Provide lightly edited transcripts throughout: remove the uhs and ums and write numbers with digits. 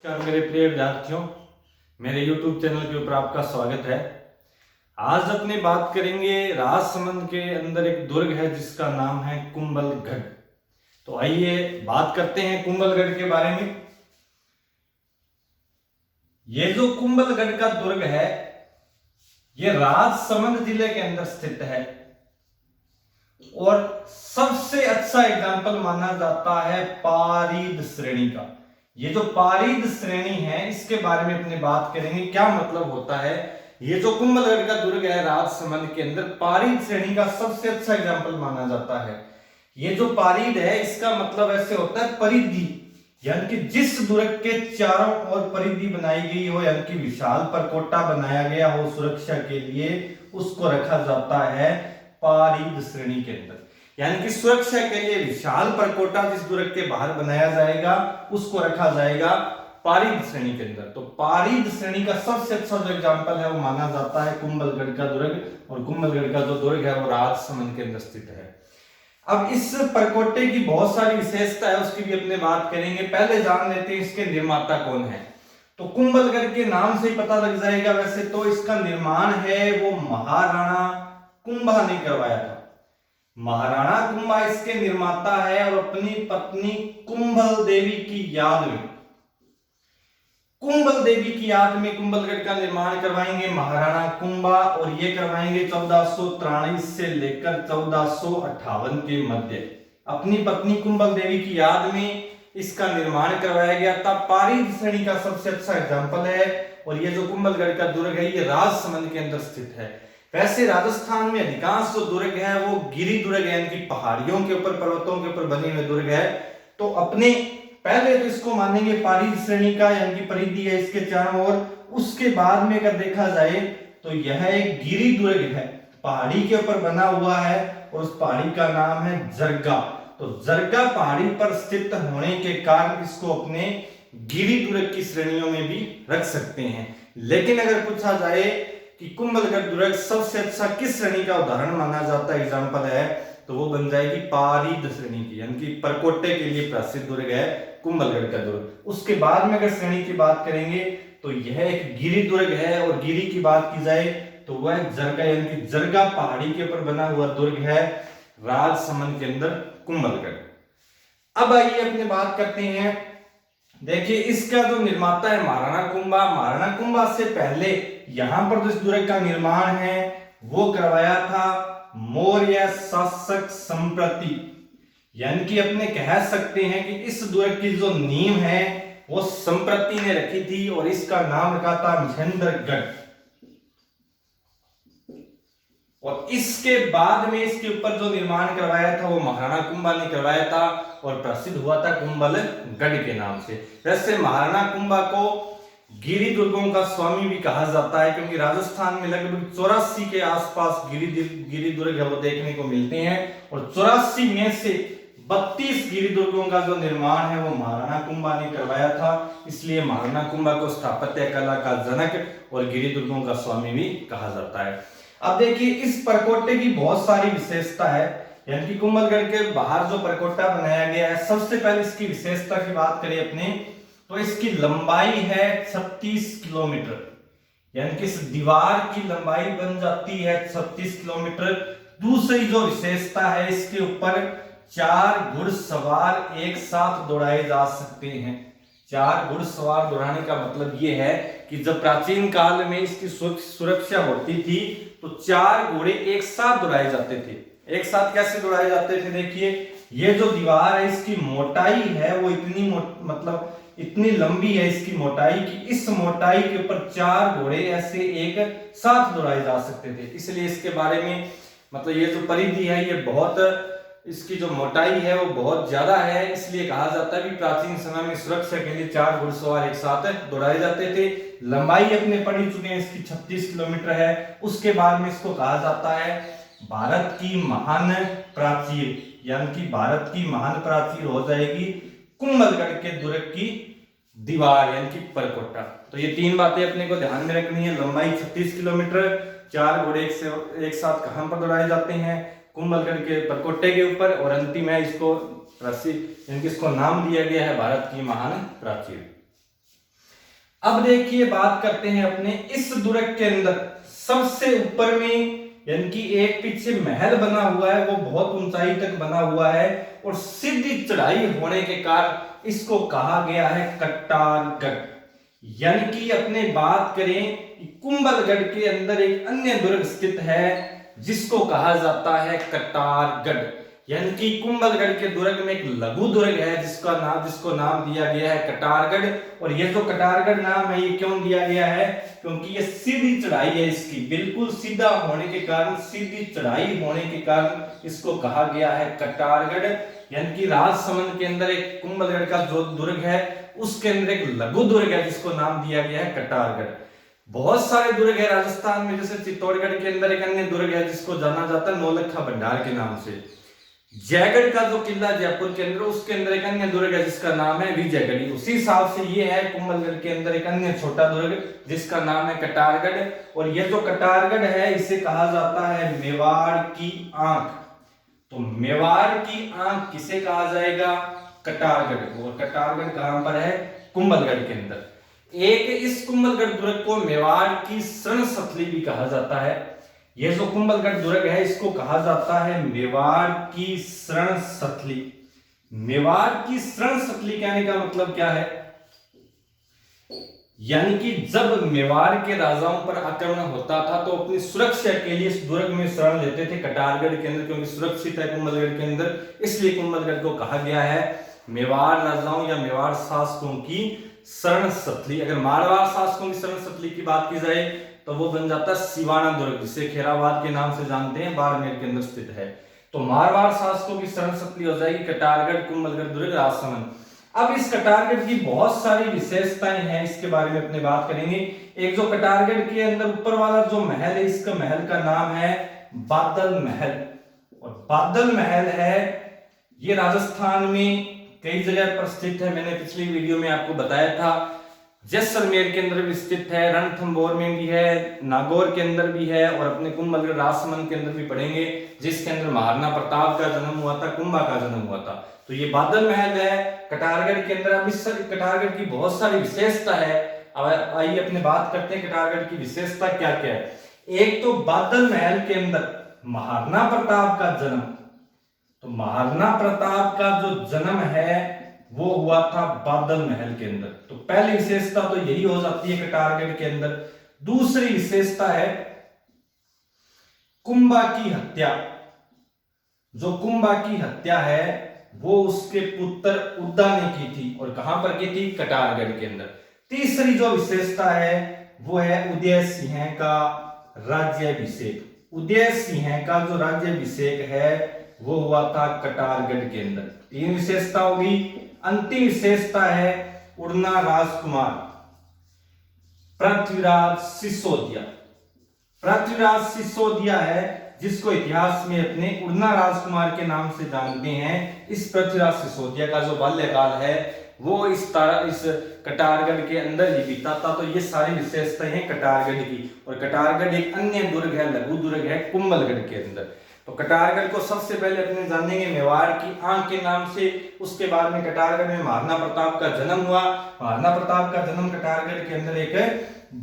नमस्कार मेरे प्रिय विद्यार्थियों, मेरे YouTube चैनल के ऊपर आपका स्वागत है। आज अपनी बात करेंगे राजसमंद के अंदर एक दुर्ग है जिसका नाम है कुंभलगढ़। तो आइए बात करते हैं कुंभलगढ़ के बारे में। ये जो कुंभलगढ़ का दुर्ग है ये राजसमंद जिले के अंदर स्थित है और सबसे अच्छा एग्जाम्पल माना जाता है पारीद श्रेणी का। ये जो पारीद श्रेणी है इसके बारे में अपनी बात करेंगे, क्या मतलब होता है। ये जो कुंभलगढ़ का दुर्ग है राजसमंद के अंदर पारीद श्रेणी का सबसे अच्छा एग्जाम्पल माना जाता है। ये जो पारीद है इसका मतलब ऐसे होता है परिधि, यानी कि जिस दुर्ग के चारों ओर परिधि बनाई गई हो, यानी कि विशाल परकोटा बनाया गया हो सुरक्षा के लिए, उसको रखा जाता है पारीद श्रेणी के अंदर। यानी कि सुरक्षा के लिए विशाल परकोटा जिस दुर्ग के बाहर बनाया जाएगा उसको रखा जाएगा पारीद श्रेणी के अंदर। तो पारीद श्रेणी का सबसे अच्छा जो एग्जांपल है वो माना जाता है कुंभलगढ़ का दुर्ग, और कुंभलगढ़ का जो दुर्ग है वो राजसमंद के अंदर स्थित है। अब इस परकोटे की बहुत सारी विशेषता है, उसकी भी अपने बात करेंगे। पहले जान लेते हैं इसके निर्माता कौन है। तो कुंभलगढ़ के नाम से ही पता लग जाएगा, वैसे तो इसका निर्माण है वो महाराणा कुंभा ने करवाया था। महाराणा कुंभा इसके निर्माता है और अपनी पत्नी कुंभल देवी की याद में, कुंभल देवी की याद में कुंभलगढ़ का निर्माण करवाएंगे महाराणा कुंभा, और ये करवाएंगे 1443 से लेकर 1458 के मध्य। अपनी पत्नी कुंभल देवी की याद में इसका निर्माण करवाया गया था। पारीद श्रेणी का सबसे अच्छा एग्जाम्पल है, और ये जो कुंभलगढ़ का दुर्ग है ये राजसमंद के अंदर स्थित है। वैसे राजस्थान में अधिकांश जो दुर्ग है वो गिरी दुर्ग है, यानी कि पहाड़ियों के ऊपर, पर्वतों के ऊपर बने हुए दुर्ग है। तो अपने पहले तो इसको मानेंगे पारीद श्रेणी का, यानी कि परिधि है इसके चारों ओर। उसके बाद में अगर देखा जाए तो यह एक गिरी दुर्ग है, पहाड़ी के ऊपर बना हुआ है, और उस पहाड़ी का नाम है जरगा। तो जरगा पहाड़ी पर स्थित होने के कारण इसको अपने गिरी दुर्ग की श्रेणियों में भी रख सकते हैं। लेकिन अगर पूछा जाए कि कुंभलगढ़ दुर्ग सबसे अच्छा किस श्रेणी का उदाहरण माना जाता है, एग्जाम्पल है, तो वो बन जाएगी पारीद श्रेणी की, यानी कि परकोटे के लिए प्रसिद्ध दुर्ग है कुंभलगढ़ का दुर्ग। उसके बाद में अगर श्रेणी की बात करेंगे तो यह एक गिरी दुर्ग है, और गिरी की बात की जाए तो वह जरगा, यानी कि जरगा पहाड़ी के ऊपर बना हुआ दुर्ग है राजसमंद के अंदर कुंभलगढ़। अब आइए अपने बात करते हैं। देखिए इसका जो निर्माता है महाराणा कुंभा, महाराणा कुंभा से पहले यहां पर जिस दुर्ग का निर्माण है वो करवाया था मौर्य शासक संप्रति, यानी कि अपने कह सकते हैं कि इस दुर्ग की जो नींव है वो संप्रति ने रखी थी, और इसका नाम रखा था महेंद्रगढ़। और इसके बाद में इसके ऊपर जो निर्माण करवाया था वो महाराणा कुंभा ने करवाया था, और प्रसिद्ध हुआ था कुंभलगढ़ के नाम से। वैसे महाराणा कुंभा को गिरी दुर्गों का स्वामी भी कहा जाता है, क्योंकि राजस्थान में लगभग 84 के आसपास गिरी दुर्ग है वो देखने को मिलते हैं, और 84 में से 32 गिरी दुर्गों का जो निर्माण है वो महाराणा कुंभा ने करवाया था। इसलिए महाराणा कुंभा को स्थापत्य कला का जनक और गिरी दुर्गों का स्वामी भी कहा जाता है। अब देखिए इस परकोटे की बहुत सारी विशेषता है, यानी कि कुंभलगढ़ के बाहर जो परकोटा बनाया गया है, सबसे पहले इसकी विशेषता की बात करें अपने, तो इसकी लंबाई है 36 किलोमीटर, यानी कि इस दीवार की लंबाई बन जाती है 36 किलोमीटर। दूसरी जो विशेषता है इसके ऊपर 4 घुड़सवार एक साथ दौड़ाए जा सकते हैं। 4 घुड़सवार दौड़ाने का मतलब यह है कि जब प्राचीन काल में इसकी सुरक्षा होती थी तो 4 घोड़े एक साथ दौड़ाए जाते थे। एक साथ कैसे दौड़ाए जाते थे, देखिए ये जो दीवार है इसकी मोटाई है वो इतनी मतलब इतनी लंबी है इसकी मोटाई, कि इस मोटाई के ऊपर 4 घोड़े ऐसे एक साथ दौड़ाए जा सकते थे। इसलिए इसके बारे में मतलब ये जो परिधि है ये बहुत, इसकी जो मोटाई है वो बहुत ज्यादा है, इसलिए कहा जाता है कि प्राचीन समय में सुरक्षा के लिए 4 घुड़सवार एक साथ दौड़ाए जाते थे। लंबाई अपने पढ़ चुके हैं, इसकी 36 किलोमीटर है। उसके बाद में इसको कहा जाता है भारत की महान प्राचीर, यानी कि भारत की महान प्राचीर हो जाएगी कुंभलगढ़ के दुर्ग की दीवार, यानी कि परकोटा। तो ये 3 बातें अपने को ध्यान में रखनी है। लंबाई 36 किलोमीटर, 4 घोड़े एक साथ कहां पर दौड़ाए जाते हैं, कुंभलगढ़ के परकोटे के ऊपर, और अंतिम है इसको इसको नाम दिया गया है भारत की महान प्राचीर। अब देखिए बात करते हैं अपने इस दुर्ग के अंदर सबसे ऊपर में, यानी कि एक पीछे महल बना हुआ है, वो बहुत ऊंचाई तक बना हुआ है और सीधी चढ़ाई होने के कारण इसको कहा गया है कटारगढ़। यानी कि अपने बात करें कि कुंभलगढ़ के अंदर एक अन्य दुर्ग स्थित है जिसको कहा जाता है कटारगढ़। यानी कि कुंभलगढ़ के दुर्ग में एक लघु दुर्ग है जिसको नाम दिया गया है कटारगढ़। और ये जो कटारगढ़ नाम है ये क्यों दिया गया है, क्योंकि ये सीधी चढ़ाई है, इसकी बिल्कुल सीधा होने के कारण, सीधी चढ़ाई होने के कारण इसको कहा गया है कटारगढ़। यानी कि राजसमंद के अंदर एक कुंभलगढ़ का जो दुर्ग है उसके अंदर एक लघु दुर्ग है जिसको नाम दिया गया है कटारगढ़। बहुत सारे दुर्ग है राजस्थान में, जैसे चित्तौड़गढ़ के अंदर एक अन्य दुर्ग है जिसको जाना जाता है नौलखा भंडार के नाम से। जयगढ़ का जो किला जयपुर के अंदर, उसके अंदर एक अन्य दुर्ग है जिसका नाम है विजयगढ़ी। उसी हिसाब से ये है कुंभलगढ़ के अंदर एक अन्य छोटा दुर्ग जिसका नाम है कटारगढ़। और ये जो कटारगढ़ है इसे कहा जाता है मेवाड़ की आंख। तो मेवाड़ की आंख किसे कहा जाएगा, कटारगढ़ को। और कटारगढ़ कहां पर है, कुंभलगढ़ के अंदर। एक इस कुंभलगढ़ दुर्ग को मेवाड़ की शरण सतली भी कहा जाता है। यह जो कुंभलगढ़ दुर्ग है इसको कहा जाता है मेवाड़ की शरण सतली। मेवाड़ की शरण सतली कहने का मतलब क्या है, यानी कि जब मेवाड़ के राजाओं पर आक्रमण होता था तो अपनी सुरक्षा के लिए इस दुर्ग में शरण लेते थे कटारगढ़ के अंदर, क्योंकि सुरक्षित है कुंभलगढ़ के अंदर, इसलिए कुंभलगढ़ को कहा गया है मेवाड़ राजाओं या मेवाड़ शासकों की शरण सतली। अगर मारवाड़ शासकों की शरण सतली की बात की जाए तो वो बन जाता है सिवाना दुर्ग, जिसे खेराबाद के नाम से जानते हैं, बाड़मेर के अंदर स्थित है। तो मारवाड़ शासकों की शरण सतली हो जाएगी कटारगढ़, कुंभलगढ़ दुर्ग, राजसमंद। अब इस कटारगढ़ की बहुत सारी विशेषताएं हैं, इसके बारे में अपने बात करेंगे। एक जो कटारगढ़ के अंदर ऊपर वाला जो महल है, इसका महल का नाम है बादल महल। और बादल महल है ये राजस्थान में कई जगह पर स्थित है, मैंने पिछली वीडियो में आपको बताया था। जैसलमेर के अंदर भी स्थित है, रणथंभौर में भी है, नागौर के अंदर भी है और अपने कुंभलगढ़ राजसमंद के अंदर भी पढ़ेंगे, जिसके अंदर महाराणा प्रताप का जन्म हुआ था, कुंभा का जन्म हुआ था। तो ये बादल महल है कटारगढ़ के अंदर। अब इस कटारगढ़ की बहुत सारी विशेषता है। अब आइए अपने बात करते हैं कटारगढ़ की विशेषता क्या क्या है। एक तो बादल महल के अंदर महाराणा प्रताप का जन्म, तो महाराणा प्रताप का जो जन्म है वो हुआ था बादल महल के अंदर। तो पहली विशेषता तो यही हो जाती है कटारगढ़ के अंदर। दूसरी विशेषता है कुंभा की हत्या। जो कुंभा की हत्या है वो उसके पुत्र उद्दा ने की थी, और कहां पर की थी, कटारगढ़ के अंदर। तीसरी जो विशेषता है वो है उदय सिंह का राज्याभिषेक। उदय सिंह का जो राज्याभिषेक है वो हुआ था कटारगढ़ के अंदर। तीन विशेषता होगी। अंतिम विशेषता है उड़ना राजकुमार पृथ्वीराज सिसोदिया। पृथ्वीराज सिसोदिया है जिसको इतिहास में अपने उड़ना राजकुमार के नाम से जानते हैं। इस पृथ्वीराज सिसोदिया का जो बाल्यकाल है वो इस कटारगढ़ के अंदर ही बीता था। तो ये सारी विशेषताएं हैं कटारगढ़ की। और कटारगढ़ एक अन्य दुर्ग है, लघु दुर्ग है कुंभलगढ़ के अंदर। तो कटारगढ़ को सबसे पहले अपने जानेंगे मेवाड़ की आंख के नाम से। उसके बाद में कटारगढ़ में महाराणा प्रताप का जन्म हुआ। महाराणा प्रताप का जन्म कटारगढ़ के अंदर एक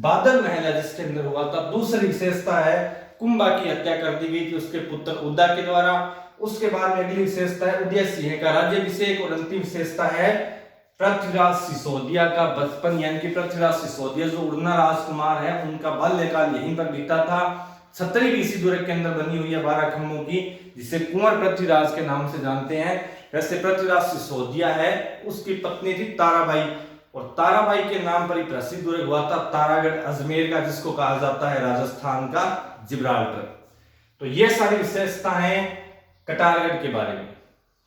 बादल महल है जिसके अंदर हुआ था। दूसरी विशेषता है कुंभा की हत्या कर दी गई थी उसके पुत्र उद्दा के द्वारा। उसके बाद में अगली विशेषता है उदय सिंह का राज्याभिषेक। और अंतिम विशेषता है पृथ्वीराज सिसोदिया का बचपन, यानी कि पृथ्वीराज सिसोदिया जो उड़ना राजकुमार है उनका बाल्यकाल यहीं पर बीता था। 17वीं इसी दुर्ग के अंदर बनी हुई है 12 खंभों की, जिसे कुंवर पृथ्वीराज के नाम से जानते हैं। वैसे पृथ्वीराज सिसोदिया है उसकी पत्नी थी ताराबाई, और ताराबाई के नाम पर ही प्रसिद्ध दुर्ग हुआ था तारागढ़ अजमेर का, जिसको कहा जाता है राजस्थान का जिब्राल्टर। तो ये सारी विशेषता हैं कटारगढ़ के बारे में।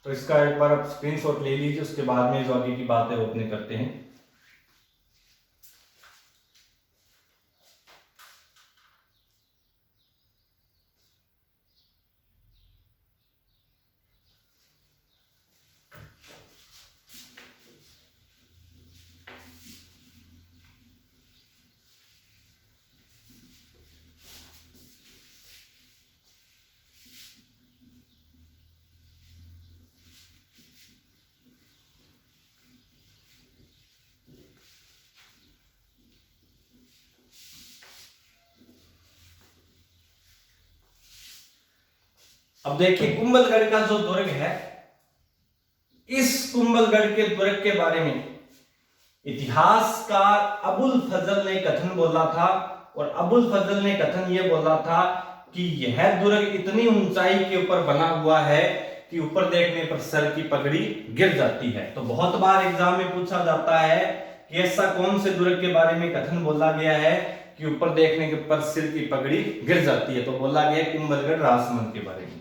तो इसका एक बार आप स्क्रीनशॉट ले लीजिए, उसके बाद में जो आगे की बात है वो अपने करते हैं। अब देखिए कुंभलगढ़ का जो दुर्ग है, इस कुंभलगढ़ के दुर्ग के बारे में इतिहासकार अबुल फजल ने कथन बोला था, और अबुल फजल ने कथन यह बोला था कि यह दुर्ग इतनी ऊंचाई के ऊपर बना हुआ है कि ऊपर देखने पर सर की पगड़ी गिर जाती है। तो बहुत बार एग्जाम में पूछा जाता है कि ऐसा कौन से दुर्ग के बारे में कथन बोला गया है कि ऊपर देखने के पर सिर की पगड़ी गिर जाती है, तो बोला गया कुंभलगढ़ राजमहल के बारे में।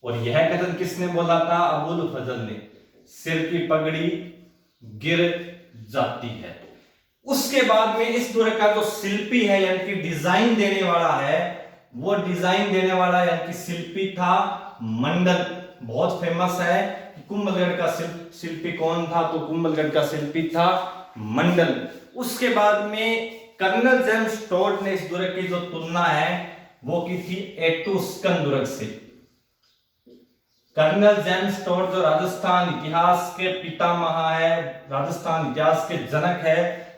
और यह कथन किसने बोला था? अबुल फजल ने। सिर की पगड़ी गिर जाती है। उसके बाद में इस दुर्ग का जो शिल्पी है यानी कि डिजाइन देने वाला है, वो डिजाइन देने वाला यानी कि शिल्पी था मंडल। बहुत फेमस है कि कुंभलगढ़ का शिल्पी कौन था, तो कुंभलगढ़ का शिल्पी था मंडल। उसके बाद में कर्नल जेम्स टोड ने इस दुर्ग की जो तुलना है वो की थी एट्रुस्कन दुर्ग से। कर्नल जेम्स टोड जो राजस्थान इतिहास के पितामह है, राजस्थान इतिहास के जनक है,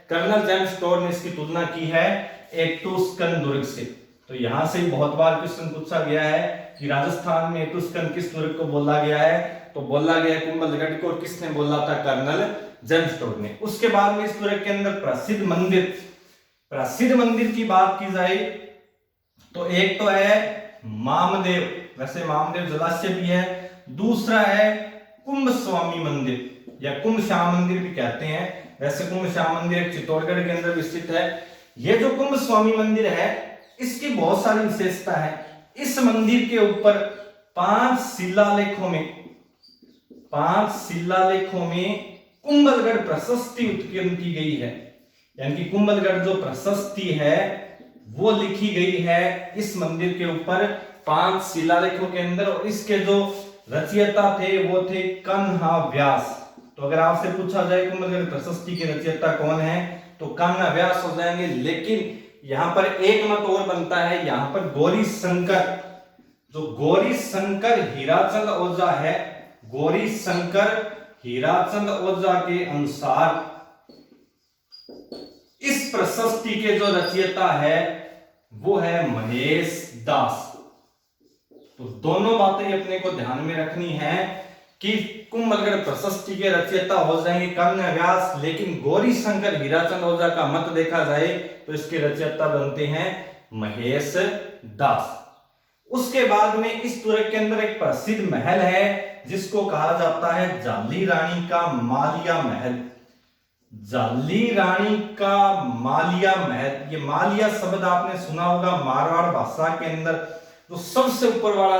कर्नल जेम्स टोड ने इसकी तुलना की है एट्रुस्कन दुर्ग से। तो यहां से बहुत बार क्वेश्चन पूछा गया है कि राजस्थान में एट्रुस्कन किस दुर्ग को बोला गया है, तो बोला गया कुंभलगढ़ को। और किसने बोला था? कर्नल जेम्स टोड ने। उसके बाद में इस दुर्ग के अंदर प्रसिद्ध मंदिर की बात की जाए तो एक तो है मामदेव, वैसे मामदेव जलाशय भी है। दूसरा है कुंभ स्वामी मंदिर या कुंभ श्याम मंदिर भी कहते हैं। वैसे कुंभ श्याम मंदिर चित्तौड़गढ़ के अंदर स्थित है। यह जो कुंभ स्वामी मंदिर है इसकी बहुत सारी विशेषता है। इस मंदिर के ऊपर 5 शिलालेखों में कुंभलगढ़ प्रशस्ति उत्कीर्ण की गई है, यानी कि कुंभलगढ़ जो प्रशस्ति है वो लिखी गई है इस मंदिर के ऊपर 5 शिलालेखों के अंदर। और इसके जो रचयिता थे वो थे कन्हा व्यास। तो अगर आपसे पूछा जाए कुंभलगढ़ प्रशस्ति के रचयिता कौन है, तो कन्हा व्यास हो जाएंगे। लेकिन यहां पर एक मत और बनता है, यहां पर गौरी शंकर हीराचंद ओझा है, गौरी शंकर हीराचंद ओझा के अनुसार इस प्रशस्ति के जो रचयिता है वो है महेश दास। तो दोनों बातें अपने को ध्यान में रखनी है कि कुंभलगढ़ प्रशस्ति के रचयिता हो जाएंगे कन्हा व्यास, लेकिन गौरी शंकर हीराचंद ओझा का मत देखा जाए तो इसके रचयिता बनते हैं महेश दास। उसके बाद में इस दुर्ग के अंदर एक प्रसिद्ध महल है जिसको कहा जाता है जाली रानी का मालिया महल। जाली रानी का मालिया महल, ये मालिया शब्द आपने सुना होगा मारवाड़ भाषा के अंदर। जो सबसे ऊपर वाला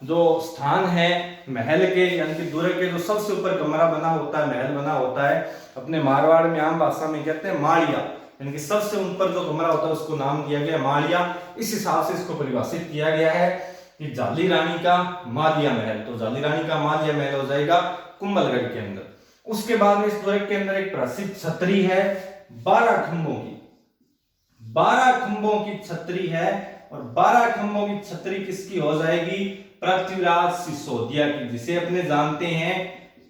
जो स्थान है महल के यानी कि दुर्ग के जो सबसे ऊपर कमरा बना होता है, महल बना होता है, अपने मारवाड़ में आम भाषा में कहते हैं माड़िया, यानी कि सबसे ऊपर जो कमरा होता है उसको नाम दिया गया माड़िया। इस हिसाब से इसको परिभाषित किया गया है कि जाली रानी का मालिया महल। तो जाली रानी का मालिया महल हो जाएगा कुंभलगढ़ के अंदर। उसके बाद में इस दुर्ग के अंदर एक प्रसिद्ध छतरी है 12 खंभों की छतरी है। और 12 खंभों की छतरी किसकी हो जाएगी? पृथ्वीराज सिसोदिया की, जिसे अपने जानते हैं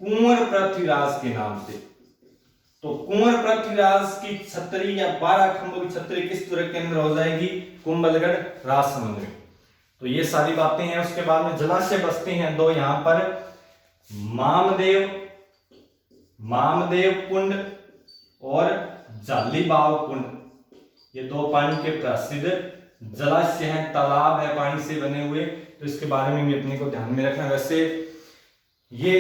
कुंवर पृथ्वीराज के नाम से। तो कुंवर पृथ्वीराज की छतरी या 12 खंभों की छतरी किस दुर्ग के अंदर हो जाएगी? कुंभलगढ़ राजसमंद में। तो ये सारी बातें हैं। उसके बाद में जलाशय बसते हैं 2 यहां पर, मामदेव कुंड और जालीबाव कुंड। ये 2 पानी के प्रसिद्ध जलाशय हैं, तालाब है पानी से बने हुए। तो इसके बारे में भी अपने को ध्यान में रखना। वैसे ये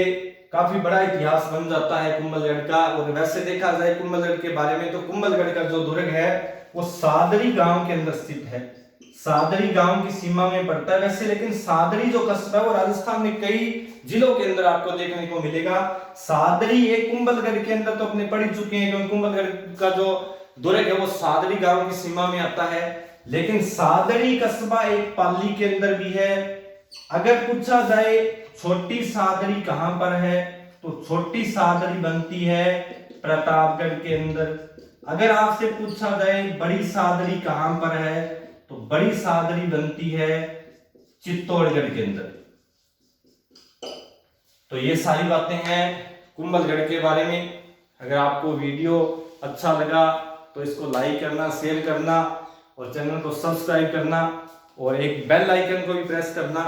काफी बड़ा इतिहास बन जाता है कुंभलगढ़ का। और वैसे देखा जाए कुंभलगढ़ के बारे में तो कुंभलगढ़ का जो दुर्ग है वो सादरी गांव के अंदर स्थित है, सादरी गांव की सीमा में पड़ता है। वैसे लेकिन सादरी जो कस्बा है वो राजस्थान में कई जिलों के अंदर आपको देखने को मिलेगा। सादरी एक कुंभलगढ़ के अंदर तो अपने पढ़ चुके हैं क्योंकि कुंभलगढ़ का जो दुर्ग है वो सादरी गांव की सीमा में आता है। लेकिन सादरी कस्बा एक पाली के अंदर भी है। अगर पूछा जाए छोटी सादरी कहां पर है, तो छोटी सादरी बनती है प्रतापगढ़ के अंदर। अगर आपसे पूछा जाए बड़ी सादरी कहां पर है, तो बड़ी सादरी बनती है चित्तौड़गढ़ के अंदर। तो ये सारी बातें हैं कुंभलगढ़ के बारे में। अगर आपको वीडियो अच्छा लगा तो इसको लाइक करना, शेयर करना और चैनल को सब्सक्राइब करना और एक बेल आइकन को भी प्रेस करना,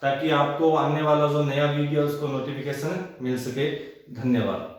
ताकि आपको आने वाला जो नया वीडियो उसको नोटिफिकेशन मिल सके। धन्यवाद।